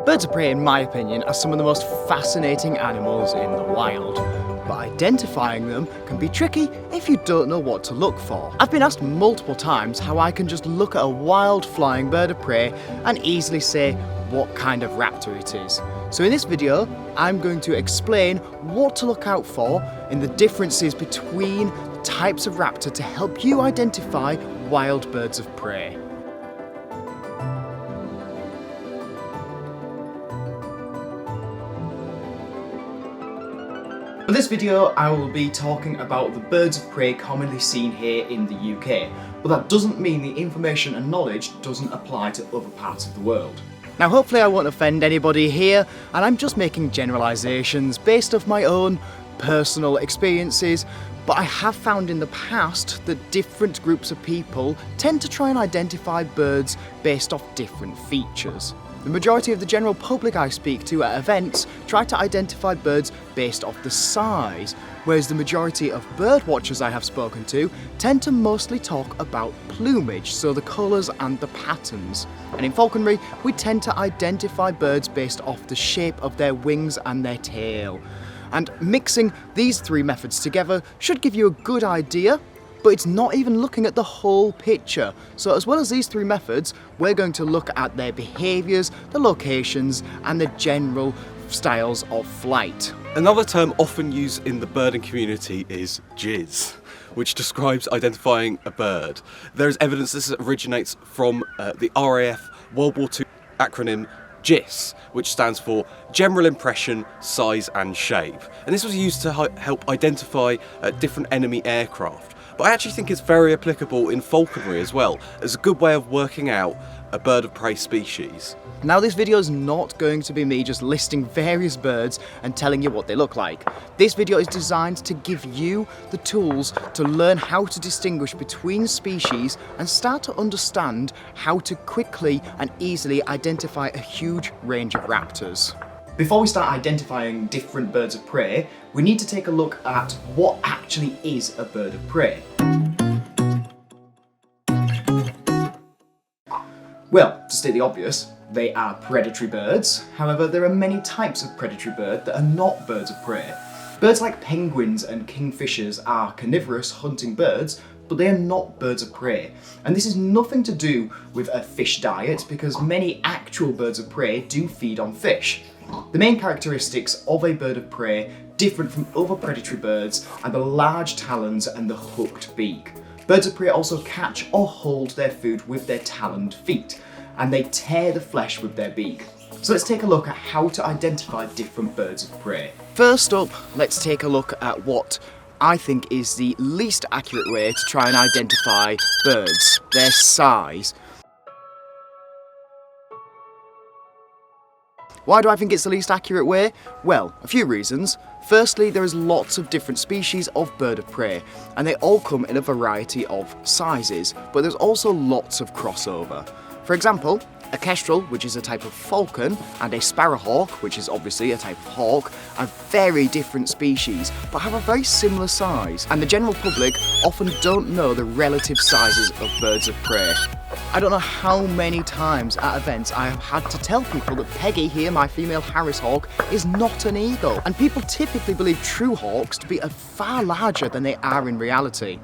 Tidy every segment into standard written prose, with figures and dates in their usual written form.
Birds of prey, in my opinion, are some of the most fascinating animals in the wild, but identifying them can be tricky if you don't know what to look for. I've been asked multiple times how I can just look at a wild flying bird of prey and easily say what kind of raptor it is. So in this video, I'm going to explain what to look out for in the differences between types of raptor to help you identify wild birds of prey. For this video, I will be talking about the birds of prey commonly seen here in the UK, but that doesn't mean the information and knowledge doesn't apply to other parts of the world. Now hopefully I won't offend anybody here, and I'm just making generalisations based off my own personal experiences, but I have found in the past that different groups of people tend to try and identify birds based off different features. The majority of the general public I speak to at events try to identify birds based off the size, whereas the majority of bird watchers I have spoken to tend to mostly talk about plumage, so the colours and the patterns. And in falconry, we tend to identify birds based off the shape of their wings and their tail. And mixing these three methods together should give you a good idea, but it's not even looking at the whole picture. So as well as these three methods, we're going to look at their behaviours, the locations, and the general styles of flight. Another term often used in the birding community is jizz, which describes identifying a bird. There is evidence this originates from the RAF World War II acronym GIS, which stands for General Impression, Size and Shape. And this was used to help identify different enemy aircraft. But I actually think it's very applicable in falconry as well, as a good way of working out a bird of prey species. Now this video is not going to be me just listing various birds and telling you what they look like. This video is designed to give you the tools to learn how to distinguish between species and start to understand how to quickly and easily identify a huge range of raptors. Before we start identifying different birds of prey, we need to take a look at what actually is a bird of prey. Well, to state the obvious, they are predatory birds. However, there are many types of predatory bird that are not birds of prey. Birds like penguins and kingfishers are carnivorous hunting birds, but they are not birds of prey. And this is nothing to do with a fish diet, because many actual birds of prey do feed on fish. The main characteristics of a bird of prey, different from other predatory birds, are the large talons and the hooked beak. Birds of prey also catch or hold their food with their taloned feet, and they tear the flesh with their beak. So let's take a look at how to identify different birds of prey. First up, let's take a look at what I think is the least accurate way to try and identify birds: their size. Why do I think it's the least accurate way? Well, a few reasons. Firstly, there is lots of different species of bird of prey, and they all come in a variety of sizes, but there's also lots of crossover. For example, a kestrel, which is a type of falcon, and a sparrowhawk, which is obviously a type of hawk, are very different species, but have a very similar size, and the general public often don't know the relative sizes of birds of prey. I don't know how many times at events I have had to tell people that Peggy here, my female Harris hawk, is not an eagle, and people typically believe true hawks to be far larger than they are in reality.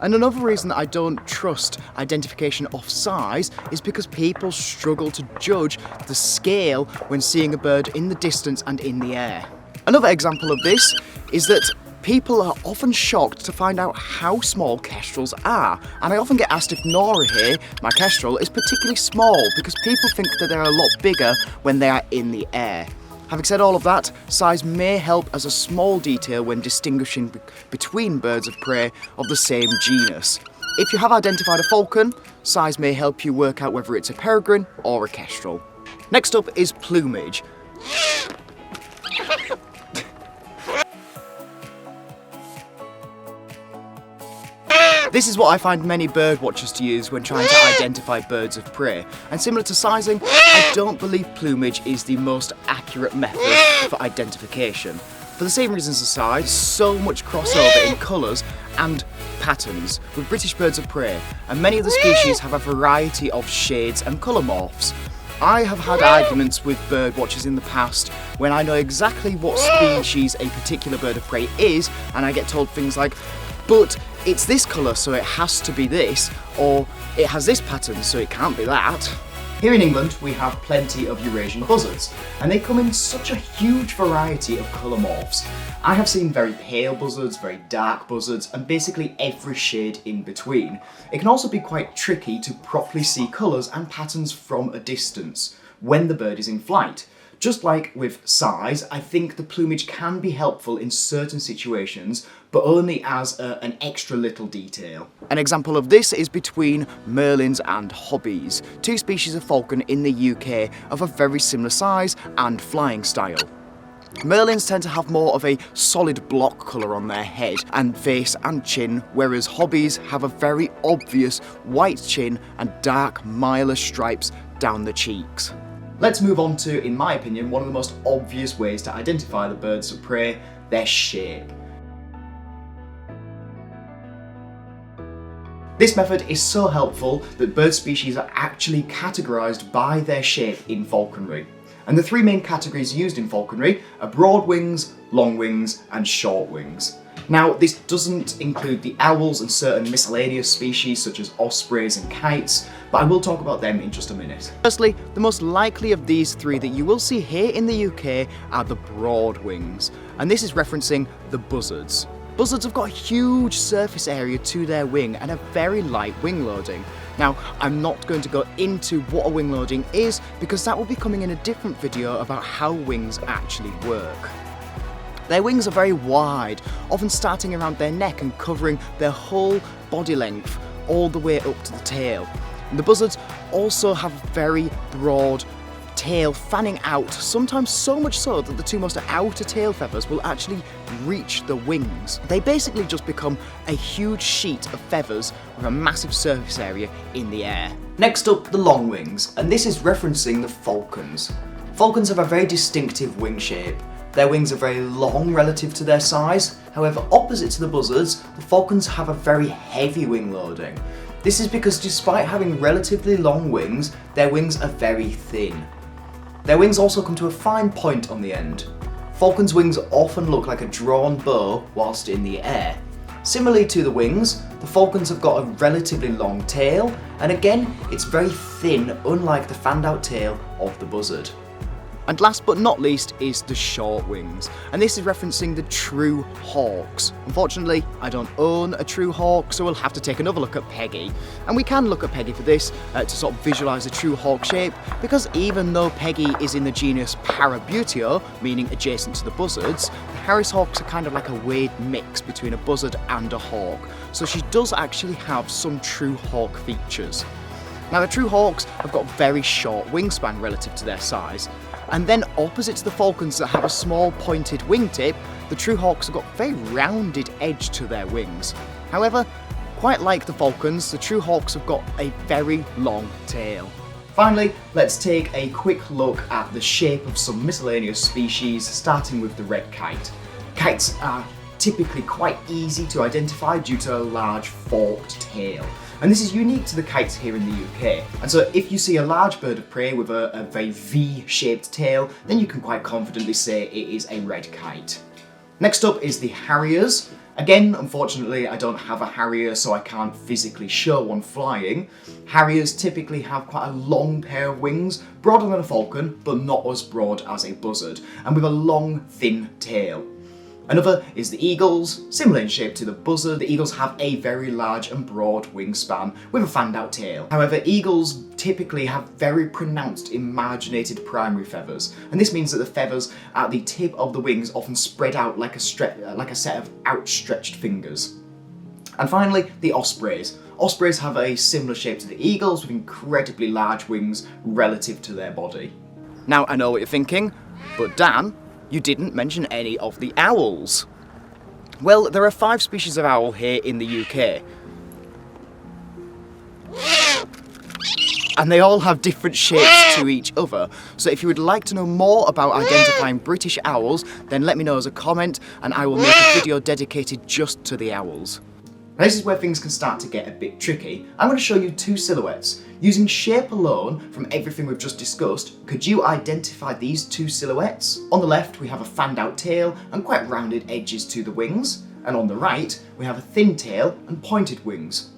And another reason that I don't trust identification of size is because people struggle to judge the scale when seeing a bird in the distance and in the air. Another example of this is that people are often shocked to find out how small kestrels are, and I often get asked if Nora here, my kestrel, is particularly small, because people think that they're a lot bigger when they are in the air. Having said all of that, size may help as a small detail when distinguishing between birds of prey of the same genus. If you have identified a falcon, size may help you work out whether it's a peregrine or a kestrel. Next up is plumage. This is what I find many bird watchers to use when trying to identify birds of prey. And similar to sizing, I don't believe plumage is the most accurate method for identification. For the same reasons as size, so much crossover in colours and patterns with British birds of prey, and many of the species have a variety of shades and colour morphs. I have had arguments with bird watchers in the past when I know exactly what species a particular bird of prey is, and I get told things like, but it's this colour so it has to be this, or it has this pattern so it can't be that. Here in England we have plenty of Eurasian buzzards, and they come in such a huge variety of colour morphs. I have seen very pale buzzards, very dark buzzards, and basically every shade in between. It can also be quite tricky to properly see colours and patterns from a distance when the bird is in flight. Just like with size, I think the plumage can be helpful in certain situations, but only as an extra little detail. An example of this is between merlins and hobbies, two species of falcon in the UK of a very similar size and flying style. Merlins tend to have more of a solid block colour on their head and face and chin, whereas hobbies have a very obvious white chin and dark mylar stripes down the cheeks. Let's move on to, in my opinion, one of the most obvious ways to identify the birds of prey, their shape. This method is so helpful that bird species are actually categorised by their shape in falconry. And the three main categories used in falconry are broad wings, long wings, and short wings. Now, this doesn't include the owls and certain miscellaneous species such as ospreys and kites, but I will talk about them in just a minute. Firstly, the most likely of these three that you will see here in the UK are the broad wings, and this is referencing the buzzards. Buzzards have got a huge surface area to their wing and a very light wing loading. Now, I'm not going to go into what a wing loading is because that will be coming in a different video about how wings actually work. Their wings are very wide, often starting around their neck and covering their whole body length all the way up to the tail. And the buzzards also have a very broad tail fanning out, sometimes so much so that the two most outer tail feathers will actually reach the wings. They basically just become a huge sheet of feathers with a massive surface area in the air. Next up, the long wings, and this is referencing the falcons. Falcons have a very distinctive wing shape. Their wings are very long relative to their size. However, opposite to the buzzards, the falcons have a very heavy wing loading. This is because despite having relatively long wings, their wings are very thin. Their wings also come to a fine point on the end. Falcons' wings often look like a drawn bow whilst in the air. Similarly to the wings, the falcons have got a relatively long tail, and again, it's very thin, unlike the fanned out tail of the buzzard. And last but not least is the short wings, and this is referencing the true hawks. Unfortunately, I don't own a true hawk, so we'll have to take another look at Peggy. And we can look at Peggy for this to sort of visualise the true hawk shape, because even though Peggy is in the genus Parabuteo, meaning adjacent to the buzzards, the Harris hawks are kind of like a weird mix between a buzzard and a hawk, so she does actually have some true hawk features. Now, the true hawks have got very short wingspan relative to their size. And then opposite to the falcons that have a small pointed wingtip, the true hawks have got a very rounded edge to their wings. However, quite like the falcons, the true hawks have got a very long tail. Finally, let's take a quick look at the shape of some miscellaneous species, starting with the red kite. Kites are typically quite easy to identify due to a large forked tail. And this is unique to the kites here in the UK. And so if you see a large bird of prey with a very V-shaped tail, then you can quite confidently say it is a red kite. Next up is the harriers. Again, unfortunately, I don't have a harrier, so I can't physically show one flying. Harriers typically have quite a long pair of wings, broader than a falcon, but not as broad as a buzzard, and with a long, thin tail. Another is the eagles. Similar in shape to the buzzard, the eagles have a very large and broad wingspan with a fanned out tail. However, eagles typically have very pronounced emarginated primary feathers, and this means that the feathers at the tip of the wings often spread out like a set of outstretched fingers. And finally, the ospreys. Ospreys have a similar shape to the eagles with incredibly large wings relative to their body. Now, I know what you're thinking, but Dan, you didn't mention any of the owls. Well, there are 5 species of owl here in the UK. And they all have different shapes to each other. So if you would like to know more about identifying British owls, then let me know as a comment and I will make a video dedicated just to the owls. Now, this is where things can start to get a bit tricky. I'm going to show you 2 silhouettes. Using shape alone from everything we've just discussed, could you identify these two silhouettes? On the left, we have a fanned out tail and quite rounded edges to the wings, and on the right, we have a thin tail and pointed wings.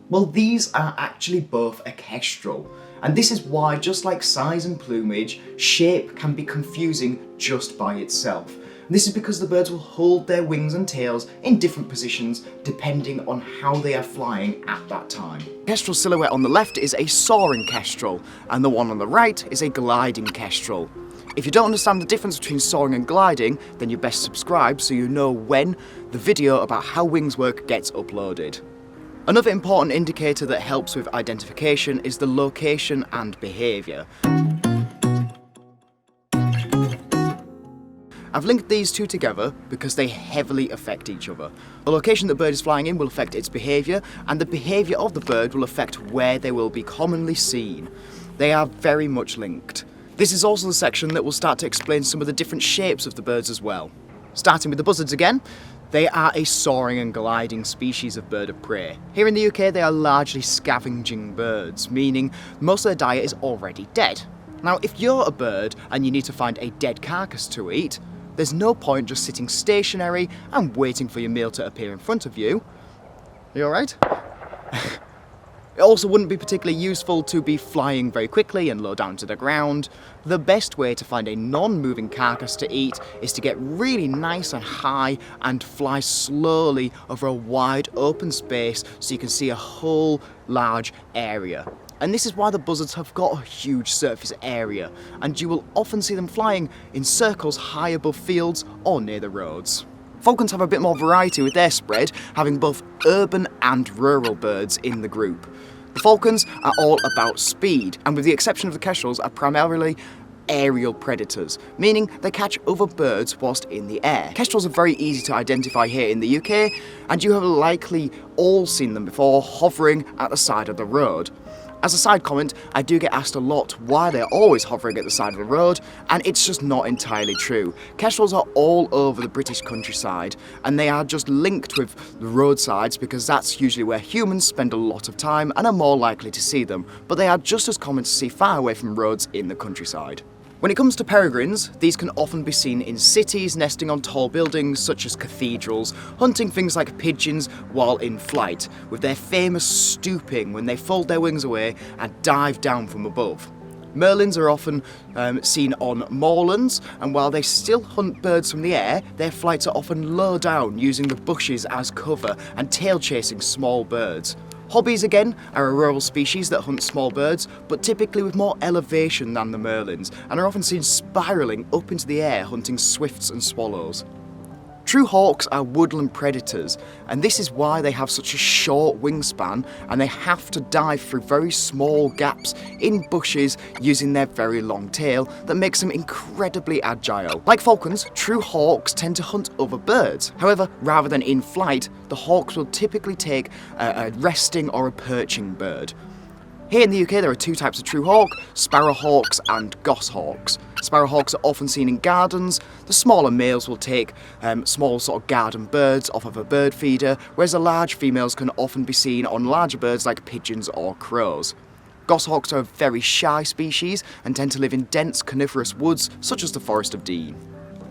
Well, these are actually both a kestrel, and this is why, just like size and plumage, shape can be confusing just by itself. And this is because the birds will hold their wings and tails in different positions depending on how they are flying at that time. Kestrel silhouette on the left is a soaring kestrel, and the one on the right is a gliding kestrel. If you don't understand the difference between soaring and gliding, then you best subscribe so you know when the video about how wings work gets uploaded. Another important indicator that helps with identification is the location and behaviour. I've linked these two together because they heavily affect each other. The location the bird is flying in will affect its behaviour, and the behaviour of the bird will affect where they will be commonly seen. They are very much linked. This is also the section that will start to explain some of the different shapes of the birds as well. Starting with the buzzards again, they are a soaring and gliding species of bird of prey. Here in the UK they are largely scavenging birds, meaning most of their diet is already dead. Now if you're a bird and you need to find a dead carcass to eat, there's no point just sitting stationary and waiting for your meal to appear in front of you. Are you alright? It also wouldn't be particularly useful to be flying very quickly and low down to the ground. The best way to find a non-moving carcass to eat is to get really nice and high and fly slowly over a wide open space so you can see a whole large area. And this is why the buzzards have got a huge surface area, and you will often see them flying in circles high above fields or near the roads. Falcons have a bit more variety with their spread, having both urban and rural birds in the group. The falcons are all about speed, and with the exception of the kestrels, are primarily aerial predators, meaning they catch other birds whilst in the air. Kestrels are very easy to identify here in the UK, and you have likely all seen them before hovering at the side of the road. As a side comment, I do get asked a lot why they're always hovering at the side of the road, and it's just not entirely true. Kestrels are all over the British countryside, and they are just linked with the roadsides because that's usually where humans spend a lot of time and are more likely to see them, but they are just as common to see far away from roads in the countryside. When it comes to peregrines, these can often be seen in cities nesting on tall buildings such as cathedrals, hunting things like pigeons while in flight, with their famous stooping when they fold their wings away and dive down from above. Merlins are often seen on moorlands, and while they still hunt birds from the air, their flights are often low down, using the bushes as cover and tail chasing small birds. Hobbies, again, are a rural species that hunt small birds, but typically with more elevation than the merlins, and are often seen spiralling up into the air hunting swifts and swallows. True hawks are woodland predators, and this is why they have such a short wingspan, and they have to dive through very small gaps in bushes using their very long tail that makes them incredibly agile. Like falcons, true hawks tend to hunt other birds. However, rather than in flight, the hawks will typically take a resting or a perching bird. Here in the UK there are two types of true hawk, sparrowhawks and goshawks. Sparrowhawks are often seen in gardens. The smaller males will take small sort of garden birds off of a bird feeder, whereas the large females can often be seen on larger birds like pigeons or crows. Goshawks are a very shy species and tend to live in dense coniferous woods such as the Forest of Dean.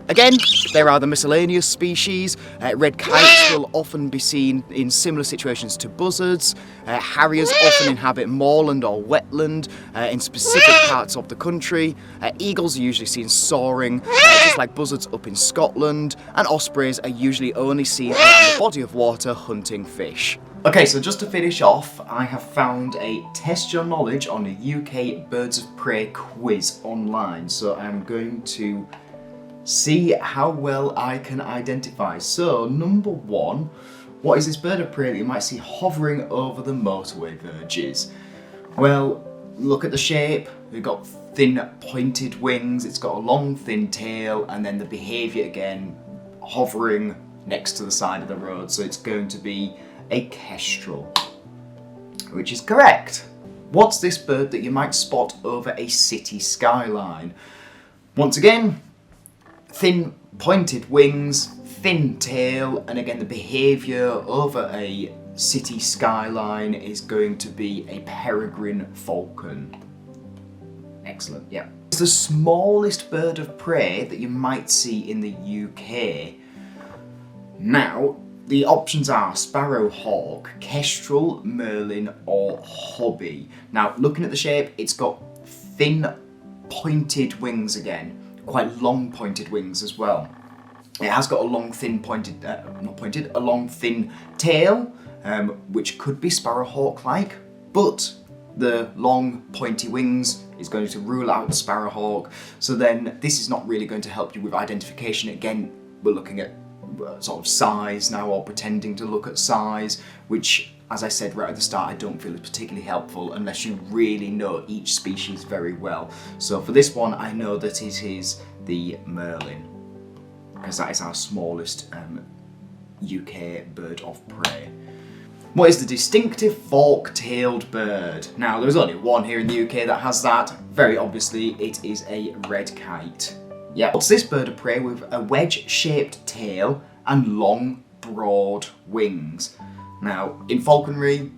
Again, there are the miscellaneous species. Red kites will often be seen in similar situations to buzzards. Harriers often inhabit moorland or wetland in specific parts of the country. Eagles are usually seen soaring, just like buzzards up in Scotland. And ospreys are usually only seen around the body of water hunting fish. Okay, so just to finish off, I have found a test your knowledge on a UK birds of prey quiz online. So I'm going to see how well I can identify. So, number one, what is this bird of prey that you might see hovering over the motorway verges? Well, look at the shape. We've got thin pointed wings, it's got a long thin tail, and then the behaviour again, hovering next to the side of the road. So it's going to be a kestrel, which is correct. What's this bird that you might spot over a city skyline? Once again, thin pointed wings, thin tail, and again the behaviour over a city skyline is going to be a peregrine falcon. Excellent, yeah. It's the smallest bird of prey that you might see in the UK. Now, the options are sparrowhawk, kestrel, merlin, or hobby. Now, looking at the shape, it's got thin, pointed wings again. Quite long pointed wings as well. It has got a long, thin, a long, thin tail, which could be sparrowhawk-like, but the long, pointy wings is going to rule out the sparrowhawk. So then this is not really going to help you with identification. Again, we're looking at sort of size now, or pretending to look at size, which, as I said right at the start, I don't feel is particularly helpful unless you really know each species very well. So for this one, I know that it is the merlin, because that is our smallest UK bird of prey. What is the distinctive fork-tailed bird? Now, there's only one here in the UK that has that. Very obviously, it is a red kite. Yeah. What's this bird of prey with a wedge-shaped tail and long, broad wings? Now, in falconry,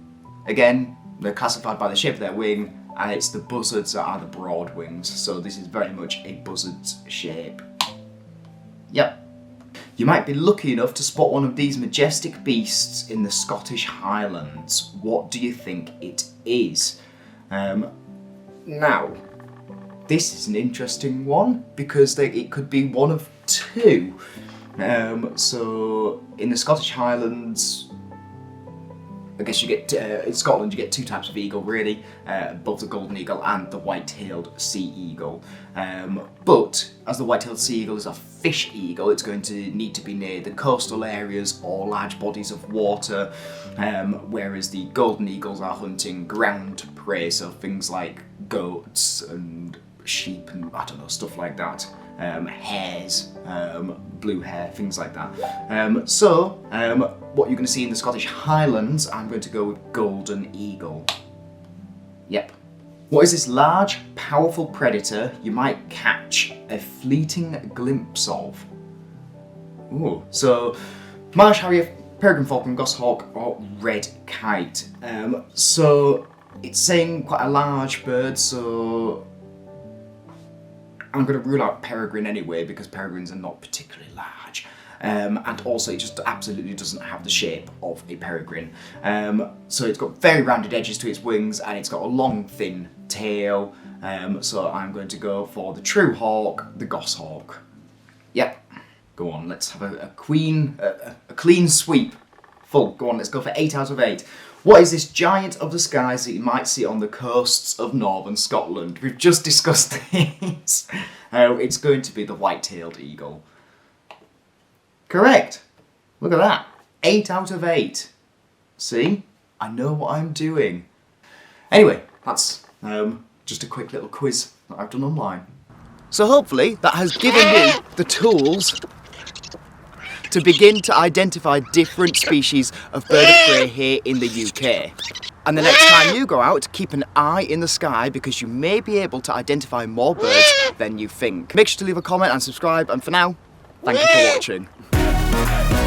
again, they're classified by the shape of their wing, and it's the buzzards that are the broad wings. So this is very much a buzzard's shape. Yep. You might be lucky enough to spot one of these majestic beasts in the Scottish Highlands. What do you think it is? Now, this is an interesting one because it could be one of two. So in the Scottish Highlands, I guess you get, in Scotland you get two types of eagle really, both the golden eagle and the white-tailed sea eagle. But as the white-tailed sea eagle is a fish eagle, it's going to need to be near the coastal areas or large bodies of water, whereas the golden eagles are hunting ground prey, so things like goats and sheep and I don't know, stuff like that. Hares, blue hare, things like that. What you're going to see in the Scottish Highlands, I'm going to go with golden eagle. Yep. What is this large, powerful predator you might catch a fleeting glimpse of? Ooh, so marsh harrier, peregrine falcon, goshawk, or red kite. So it's saying quite a large bird, so I'm going to rule out peregrine anyway, because peregrines are not particularly large. And also it just absolutely doesn't have the shape of a peregrine. So it's got very rounded edges to its wings, and it's got a long, thin tail. So I'm going to go for the true hawk, the goshawk. Yep. Go on, let's have a clean sweep. Full. Go on, let's go for 8 out of 8. What is this giant of the skies that you might see on the coasts of northern Scotland? We've just discussed this. It's going to be the white-tailed eagle. Correct. Look at that. 8 out of 8. See? I know what I'm doing. Anyway, that's just a quick little quiz that I've done online. So hopefully that has given you the tools to begin to identify different species of bird of prey here in the UK. And the next time you go out, keep an eye in the sky because you may be able to identify more birds than you think. Make sure to leave a comment and subscribe, and for now, thank you for watching.